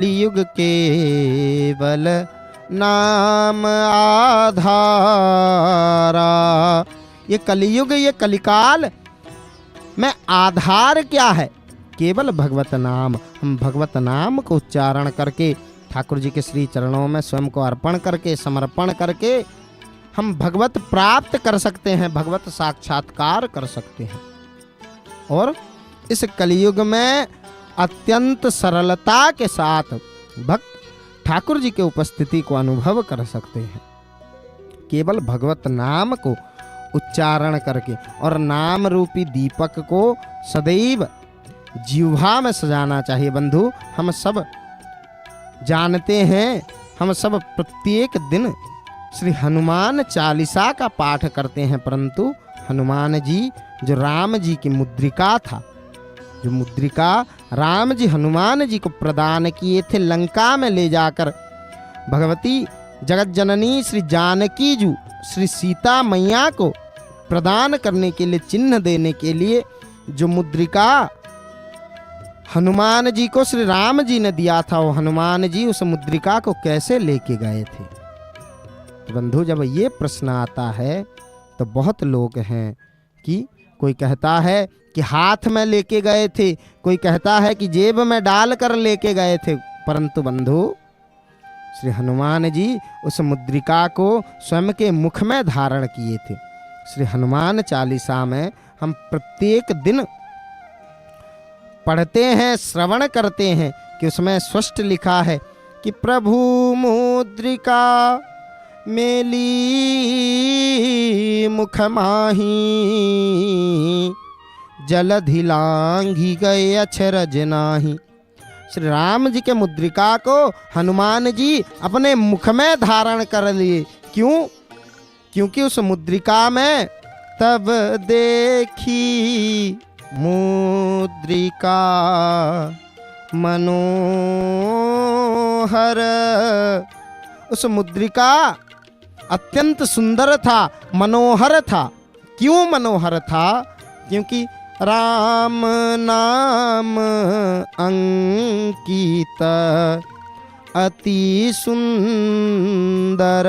कलियुग केवल नाम आधारा। ये कलियुग, ये कलिकाल में आधार क्या है? केवल भगवत नाम। हम भगवत नाम को उच्चारण करके ठाकुर जी के श्री चरणों में स्वयं को अर्पण करके, समर्पण करके हम भगवत प्राप्त कर सकते हैं, भगवत साक्षात्कार कर सकते हैं। और इस कलियुग में अत्यंत सरलता के साथ भक्त ठाकुर जी के उपस्थिति को अनुभव कर सकते हैं, केवल भगवत नाम को उच्चारण करके। और नाम रूपी दीपक को सदैव जिह्वा में सजाना चाहिए। बंधु, हम सब जानते हैं, हम सब प्रत्येक दिन श्री हनुमान चालीसा का पाठ करते हैं, परंतु हनुमान जी जो राम जी की मुद्रिका था, जो मुद्रिका राम जी हनुमान जी को प्रदान किए थे लंका में ले जाकर, भगवती जगत जननी श्री जानकी जी श्री सीता मैया को प्रदान करने के लिए, चिन्ह देने के लिए जो मुद्रिका हनुमान जी को श्री राम जी ने दिया था, वो हनुमान जी उस मुद्रिका को कैसे लेके गए थे? तो बंधु, जब ये प्रश्न आता है तो बहुत लोग हैं कि कोई कहता है कि हाथ में लेके गए थे, कोई कहता है कि जेब में डाल कर लेके गए थे, परंतु बंधु श्री हनुमान जी उस मुद्रिका को स्वयं के मुख में धारण किए थे। श्री हनुमान चालीसा में हम प्रत्येक दिन पढ़ते हैं, श्रवण करते हैं कि उसमें स्पष्ट लिखा है कि प्रभु मुद्रिका मेली मुख माही, जलधि लांघी गए अक्षरज नाही। श्री राम जी के मुद्रिका को हनुमान जी अपने मुख में धारण कर लिए। क्यों? क्योंकि उस मुद्रिका में तब देखी मुद्रिका मनोहर, उस मुद्रिका अत्यंत सुंदर था, मनोहर था। क्यों मनोहर था? क्योंकि राम नाम अंकित अति सुंदर,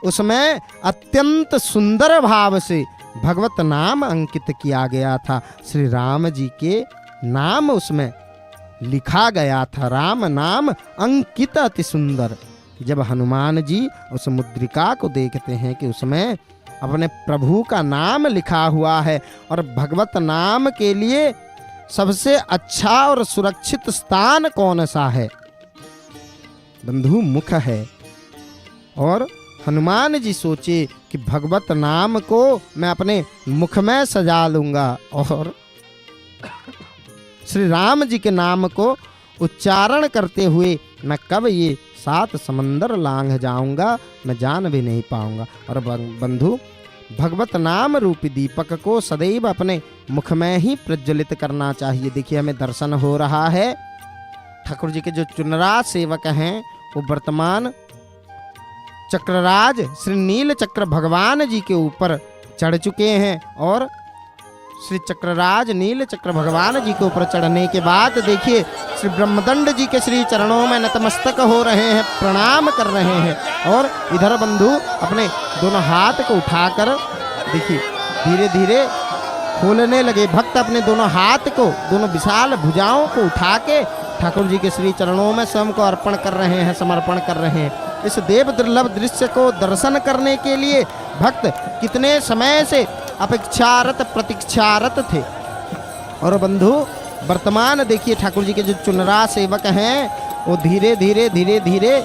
उसमें अत्यंत सुंदर भाव से भगवत नाम अंकित किया गया था। श्री राम जी के नाम उसमें लिखा गया था, राम नाम अंकित अति सुंदर। जब हनुमान जी उस मुद्रिका को देखते हैं कि उसमें अपने प्रभु का नाम लिखा हुआ है, और भगवत नाम के लिए सबसे अच्छा और सुरक्षित स्थान कौन सा है? बंधु, मुख है। और हनुमान जी सोचे कि भगवत नाम को मैं अपने मुख में सजा लूंगा, और श्री राम जी के नाम को उच्चारण करते हुए मैं कब ये 7 समंदर लांघ जाऊंगा, मैं जान भी नहीं पाऊंगा। और बंधु, भगवत नाम रूपी दीपक को सदैव अपने मुख में ही प्रज्वलित करना चाहिए। देखिए, हमें दर्शन हो रहा है, ठाकुर जी के जो चुनरा सेवक हैं वो वर्तमान चक्रराज श्री नील चक्र भगवान जी के ऊपर चढ़ चुके हैं, और श्री चक्रराज नील चक्र भगवान जी के ऊपर चढ़ने के बाद देखिए श्री ब्रह्मदंड जी के श्री चरणों में नतमस्तक हो रहे हैं, प्रणाम कर रहे हैं। और इधर बंधु अपने दोनों हाथ को उठाकर देखिए धीरे धीरे खोलने लगे। भक्त अपने दोनों हाथ को, दोनों विशाल भुजाओं को उठा के ठाकुर जी के श्री चरणों में स्वयं को अर्पण कर रहे हैं, समर्पण कर रहे हैं। इस देव दुर्लभ दृश्य को दर्शन करने के लिए भक्त कितने समय से अपेक्षारत प्रतीक्षारत थे। और बंधु, वर्तमान देखिए ठाकुर जी के जो चुनरा सेवक हैं वो धीरे धीरे धीरे धीरे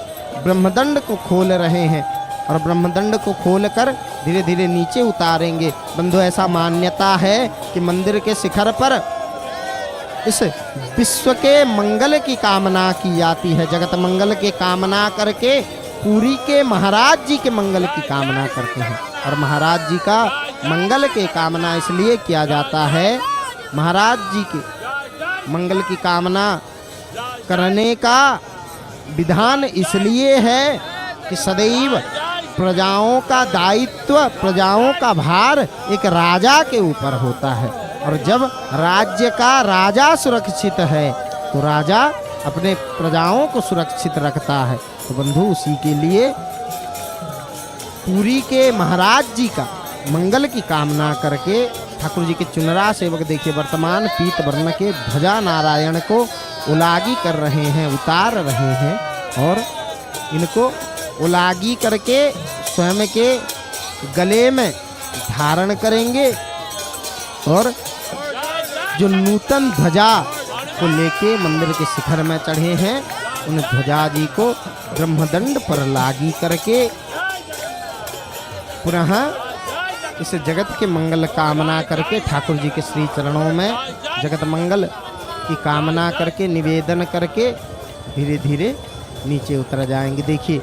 ब्रह्मदंड को खोल रहे हैं, और ब्रह्मदंड को खोलकर धीरे धीरे नीचे उतारेंगे। बंधु, ऐसा मान्यता है कि मंदिर के शिखर पर इस विश्व के मंगल की कामना की जाती है। जगत मंगल के कामना करके पुरी के महाराज जी के मंगल की कामना करते हैं। और महाराज जी का मंगल के कामना इसलिए किया जाता है, महाराज जी के मंगल की कामना करने का विधान इसलिए है कि सदैव प्रजाओं का दायित्व, प्रजाओं का भार एक राजा के ऊपर होता है, और जब राज्य का राजा सुरक्षित है तो राजा अपने प्रजाओं को सुरक्षित रखता है। तो बंधु उसी के लिए पुरी के महाराज जी का मंगल की कामना करके ठाकुर जी के चुनरा सेवक देखिए वर्तमान पीत वर्ण के ध्वजा नारायण को उलागी कर रहे हैं, उतार रहे हैं और इनको उलागी करके स्वयं के गले में धारण करेंगे और जो नूतन ध्वजा को लेके मंदिर के शिखर में चढ़े हैं उन ध्वजा जी को ब्रह्मदंड पर लागी करके पुनः इस जगत के मंगल कामना करके ठाकुर जी के श्री चरणों में जगत मंगल की कामना करके निवेदन करके धीरे धीरे नीचे उतर जाएंगे। देखिए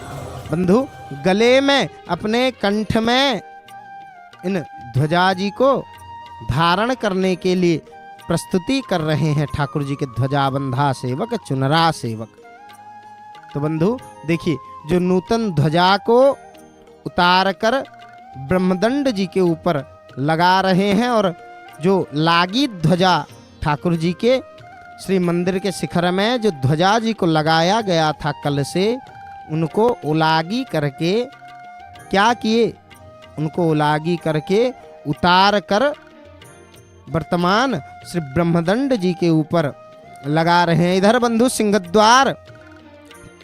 बंधु गले में अपने कंठ में इन ध्वजा जी को धारण करने के लिए प्रस्तुति कर रहे हैं ठाकुर जी के ध्वजाबंधा सेवक चुनरा सेवक। तो बंधु देखिए जो नूतन ध्वजा को उतार कर ब्रह्मदंड जी के ऊपर लगा रहे हैं और जो लागी ध्वजा ठाकुर जी के श्री मंदिर के शिखर में जो ध्वजा जी को लगाया गया था कल से उनको उलागी करके क्या किए, उनको उलागी करके उतार कर वर्तमान श्री ब्रह्मदंड जी के ऊपर लगा रहे हैं। इधर बंधु सिंहद्वार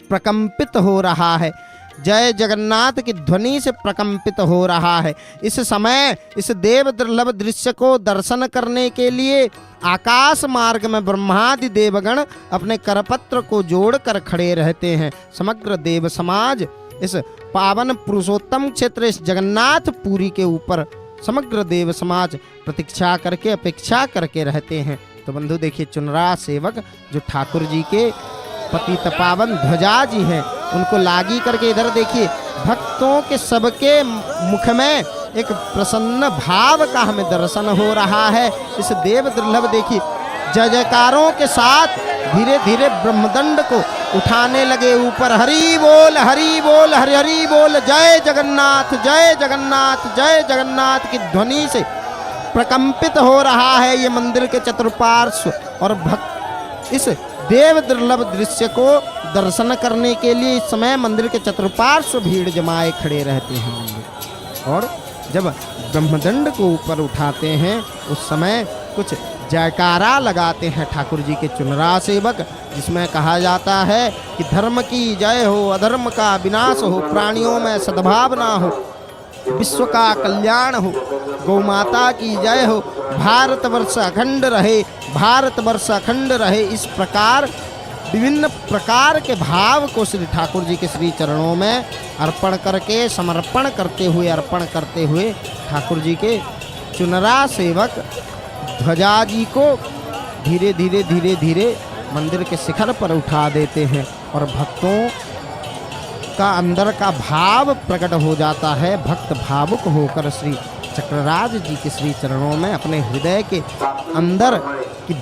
प्रकंपित हो रहा है, जय जगन्नाथ की ध्वनि से प्रकंपित हो रहा है। इस समय इस देव दुर्लभ दृश्य को दर्शन करने के लिए आकाश मार्ग में ब्रह्मादि देवगण अपने करपत्र को जोड़कर खड़े रहते हैं। समग्र देव समाज इस पावन पुरुषोत्तम क्षेत्र इस जगन्नाथ पुरी के ऊपर समग्र देव समाज प्रतीक्षा करके अपेक्षा करके रहते हैं। तो बंधु देखिए चुनरा सेवक जो ठाकुर जी के पतित पावन ध्वजा जी हैं उनको लागी करके इधर देखिए भक्तों के सबके मुख में एक प्रसन्न भाव का हमें दर्शन हो रहा है। इस देव दुर्लभ देखिए जय जयकारों के साथ धीरे धीरे ब्रह्मदंड को उठाने लगे ऊपर। हरि बोल हरि हरि बोल जय जगन्नाथ जय जगन्नाथ जय जगन्नाथ की ध्वनि से प्रकंपित हो रहा है ये मंदिर के चतुर्पार्श्व और भक्त इस देव दुर्लभ दृश्य को दर्शन करने के लिए इस समय मंदिर के चतुर्पार्श्व भीड़ जमाए खड़े रहते हैं। और जब ब्रह्मदंड को ऊपर उठाते हैं उस समय कुछ जयकारा लगाते हैं ठाकुर जी के चुनरा सेवक, जिसमें कहा जाता है कि धर्म की जय हो, अधर्म का विनाश हो, प्राणियों में सद्भावना हो, विश्व का कल्याण हो, गौ माता की जय हो, भारतवर्ष अखंड रहे, भारतवर्ष अखंड रहे। इस प्रकार विभिन्न प्रकार के भाव को श्री ठाकुर जी के श्री चरणों में अर्पण करके समर्पण करते हुए अर्पण करते हुए ठाकुर जी के चुनरा सेवक ध्वजा जी को धीरे धीरे धीरे धीरे मंदिर के शिखर पर उठा देते हैं और भक्तों का अंदर का भाव प्रकट हो जाता है। भक्त भावुक होकर श्री चक्रराज जी के श्री चरणों में अपने हृदय के अंदर की